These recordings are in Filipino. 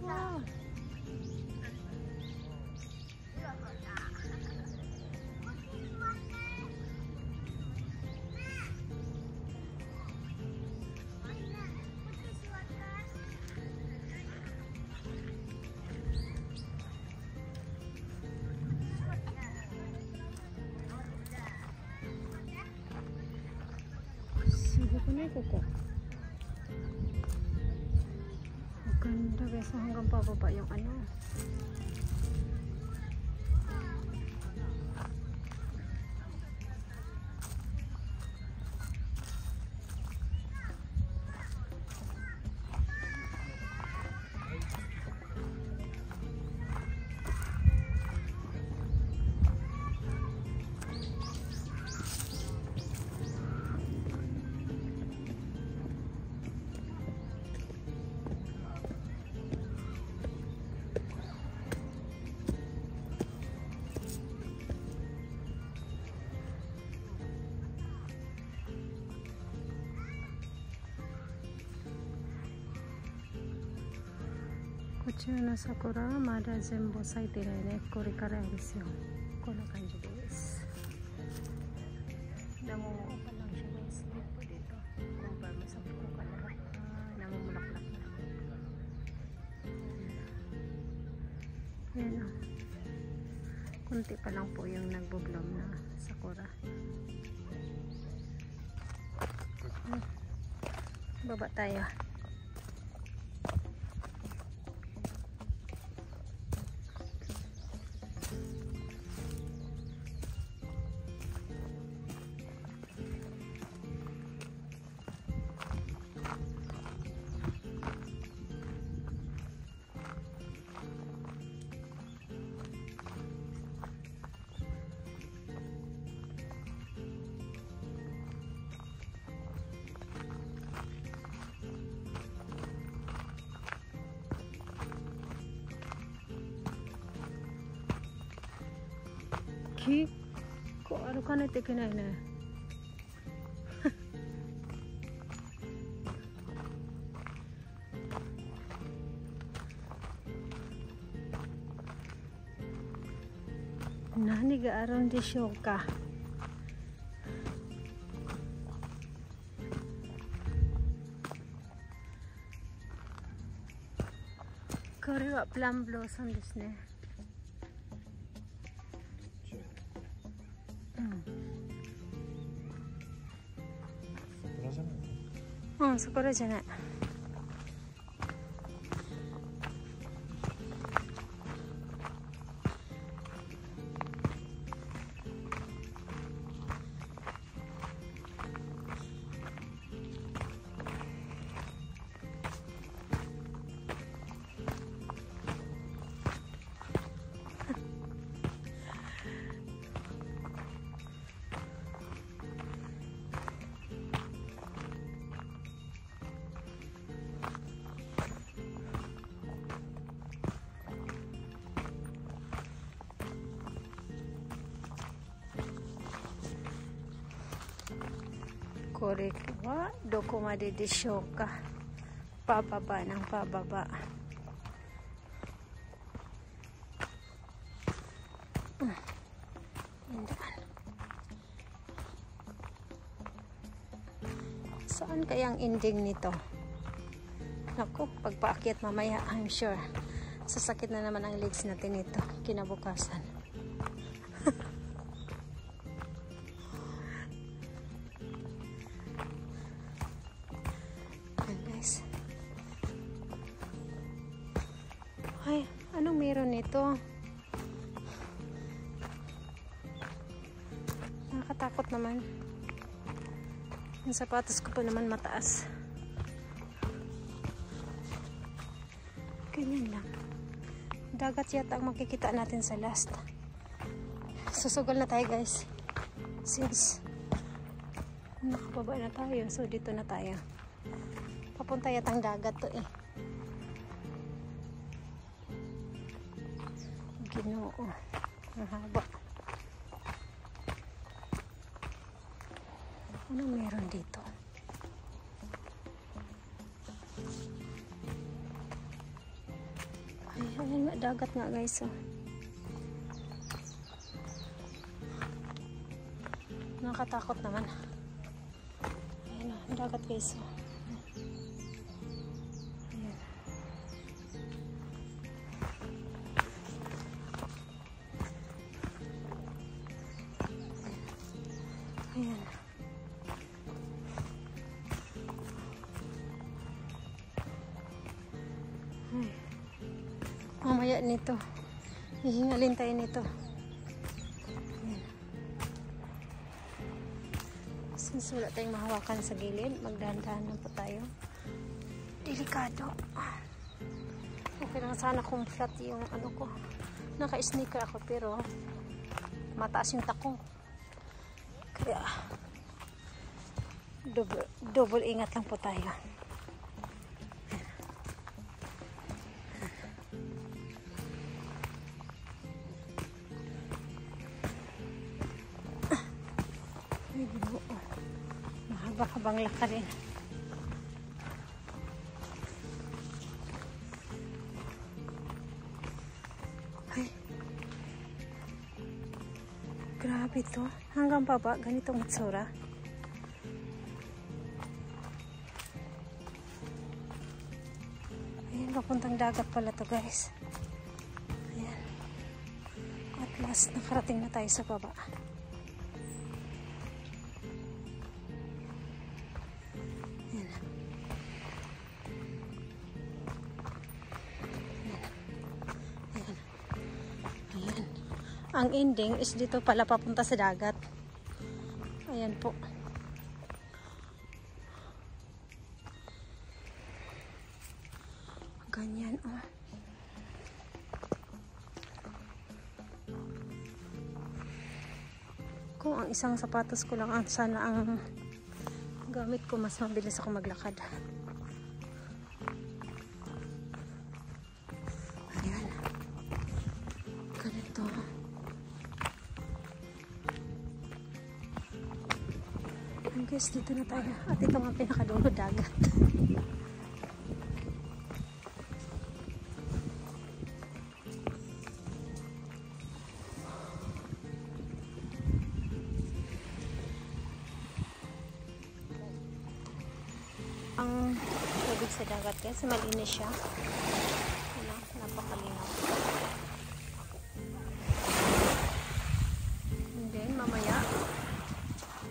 Wow. Sige ko na ko. Maganda guys, hanggang pababa yung ano. Kuchi no sakura mada zenbu saiterai ne. Korekara desu yo. Kona kanji desu. Namumuo pa lang siya guys dito. Compare mo sa buko na. Namumulaklak na. Yan o. Kunti pa lang po yung nagbo-bloom na sakura. Baba tayo.結構歩かないといけないね。何があるんでしょうか。これはプラムブロッサムですね。うん、桜じゃない。これはどこまででしょうか。pababa ng pababa. Saan kayang ending nito? Naku, pagpaakyat mamaya, I'm sure sasakit na naman ang legs natin nito kinabukasan. Ay, anong meron nito? Nakakatakot naman. Yung sapatos ko pa naman mataas. Ganyan lang. Dagat yata ang makikita natin sa last. Susugal na tayo guys. Since nakababa na tayo. So dito na tayo. Papunta yatang dagat to eh. Ginoo, ang haba. Ano meron dito? Ayan nga, dagat nga guys. Oh. Nakatakot naman. Ayan o, dagat guys. Oh. Ayan. Ayan. Ay. Mamaya nito. Hihingalin tayo nito. Ayan. Since wala tayong mahawakan sa gilid, magdahan-dahan lang po tayo. Delikado. Okay lang sana kung flat yung ano ko. Naka-sneaker ako pero mataas yung tako. Kaya double ingat lang po tayo. Ay, ginoo. Mahaba-habang laka rin. Ay. Grabe to. Hanggang baba, ganitong itsura. Ayan, papuntang dagat pala to guys. Ayan. At last, nakarating na tayo sa baba. Ayan. Ayan. Ayan. Ang ending is dito pala papunta sa dagat. Ayan po. Ganyan oh. Kung ang isang sapatos ko lang ang sana ang gamit ko, mas mabilis ako maglakad. Ayan. Ganito. Guys, dito na tayo. At ito nga pinakadulo, dagat. Ang tubig sa dagat guys, malinis siya. Ano, napakalinaw. And then, mamaya,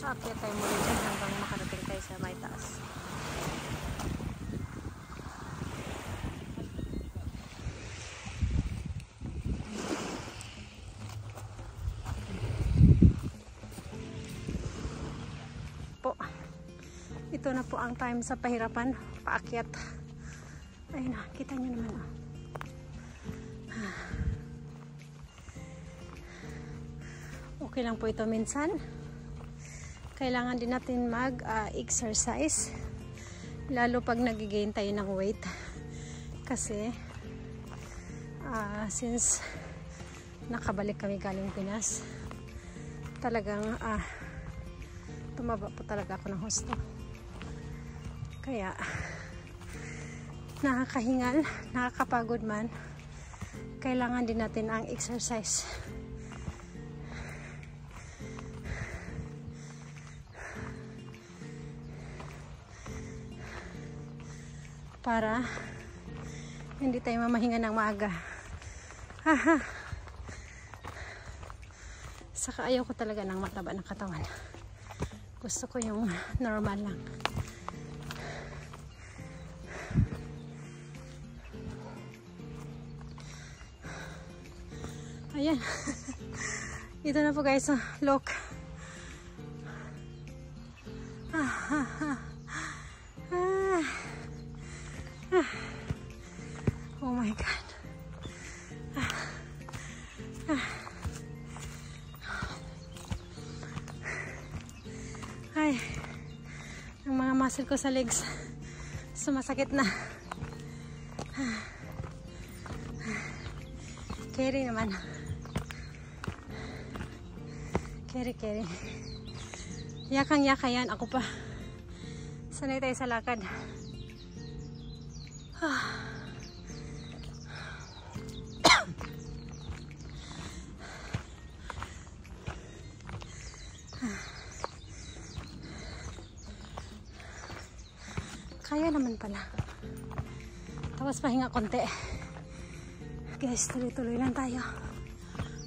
aakyat tayo muli dyan hanggang makarating tayo sa may taas. Po. Ito na po ang time sa pahirapan, paakyat. Ayun na, kita nyo naman. Okay lang po ito minsan. Kailangan din natin mag-exercise. Lalo pag nagigain tayo ng weight. Kasi, since nakabalik kami galing Pinas, talagang tumaba po talaga ako ng husto. Kaya nakakahingal, nakakapagod man, kailangan din natin ang exercise. Para hindi tayo mamahinga ng maaga. Haha. Saka ayaw ko talaga ng mataba ng katawan. Gusto ko yung normal lang. Ayan. Ito na po guys, look. Oh my God. Ay, ang mga muscle ko sa legs sumasakit na. Carry naman. Carry. Yakang-yaka yan. Ako pa. Sanay tayo sa lakad. Kaya naman pala. Tapos pahinga konti. Guys, tuloy-tuloy lang tayo.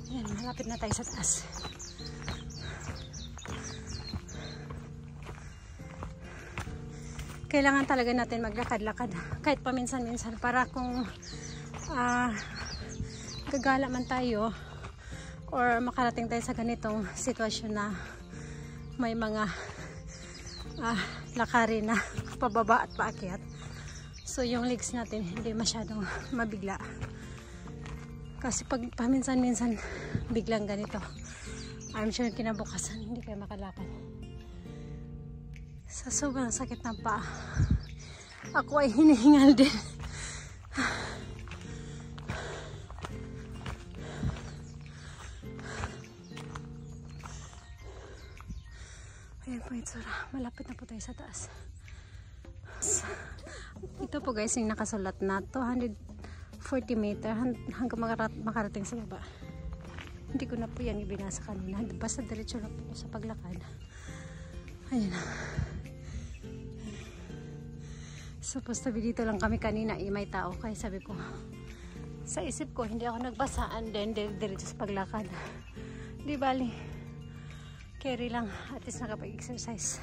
Ayan, malapit na tayo sa taas. Kailangan talaga natin maglakad-lakad. Kahit paminsan-minsan para kung gagala man tayo or makarating tayo sa ganitong sitwasyon na may mga lakarin na pababa at paakyat. So yung legs natin hindi masyadong mabigla. Kasi pag paminsan-minsan biglang ganito, I'm sure kinabukasan hindi kayo makalakad. Sa sobrang sakit ng paa, ako ay hinihingal din. Ayan po yung tsura. Malapit na po tayo sa taas. Ito po guys yung nakasulat na 240 meter hanggang makarating sa baba. Hindi ko na po yan ibinasa kanina. Basta diretso lang po sa paglakad. Ayan na. Supposed to be dito lang kami kanina, may tao. Kaya sabi ko, sa isip ko, hindi ako nagbasa and then diretso sa paglakad. Di bali. Carry lang. At least nakapag-exercise.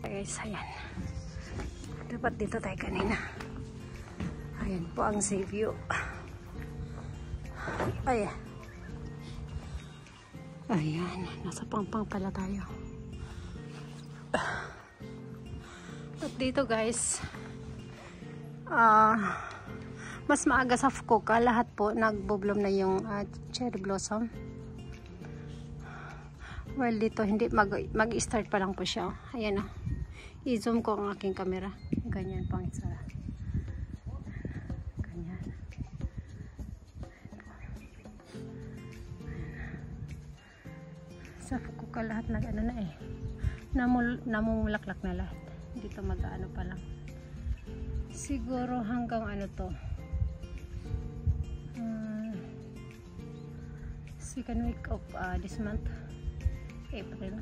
Guys, ayan. Dapat dito tayo kanina. Ayan po ang sea view. Ayan. Ayan. Nasa pangpang pala tayo. At dito guys, mas maaga sa Fukuoka, lahat po nagbo-bloom na yung cherry blossom. Well, dito hindi mag-start pa lang po siya. Ayan o. I-zoom ko ang aking camera. Ganyan pang itsura. Ganyan. Sa Fukuoka lahat nag-ano na eh. Namumulaklak na lahat. Dito mag-ano pa lang. Siguro hanggang ano to. Second week of this month. April.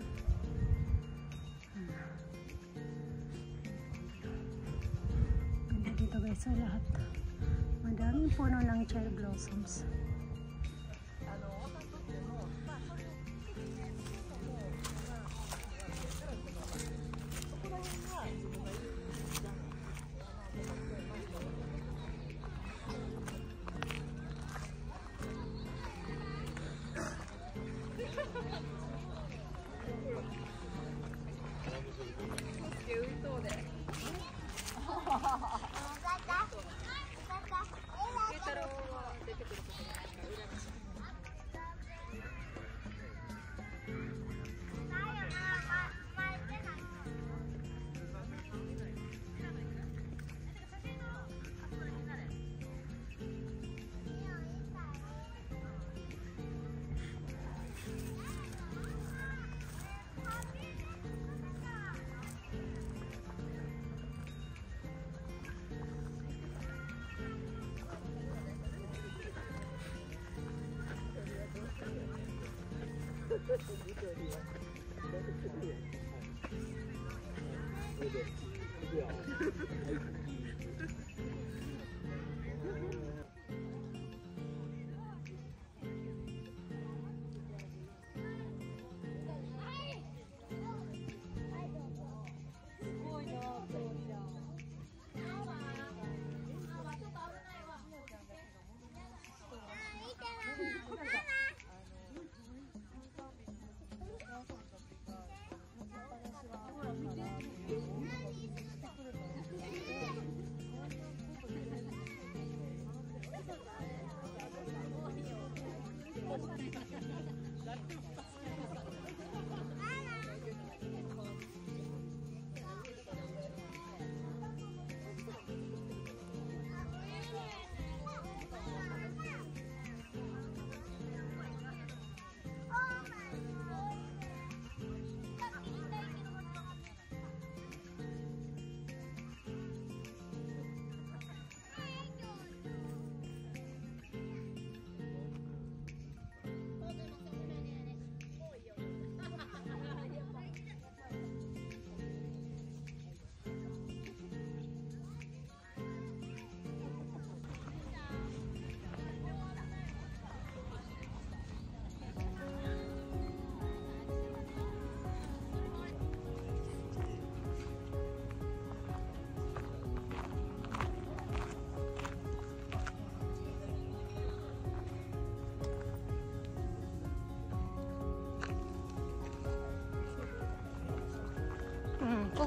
Ganda dito guys sa lahat. Madaming puno ng cherry blossoms.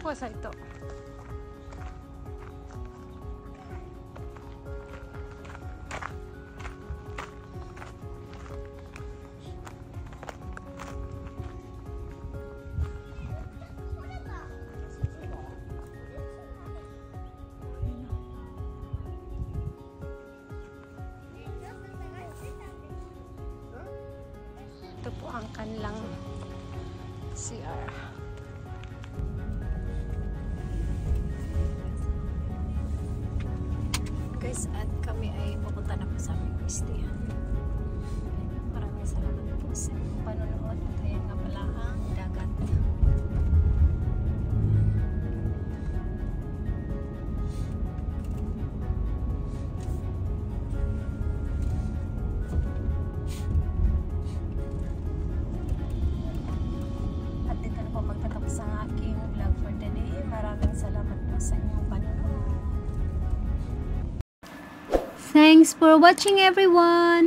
ko sa ito. Ito po ang kanilang CR. Guys, at kami ay pupunta na po sa aming stayhan. Maraming salamat po sa inyong panonood. Ayan nga pala ang dagat. At dito na po magtatapos ang aking vlog for today. Maraming salamat po sa inyong panonood. Thanks for watching, everyone.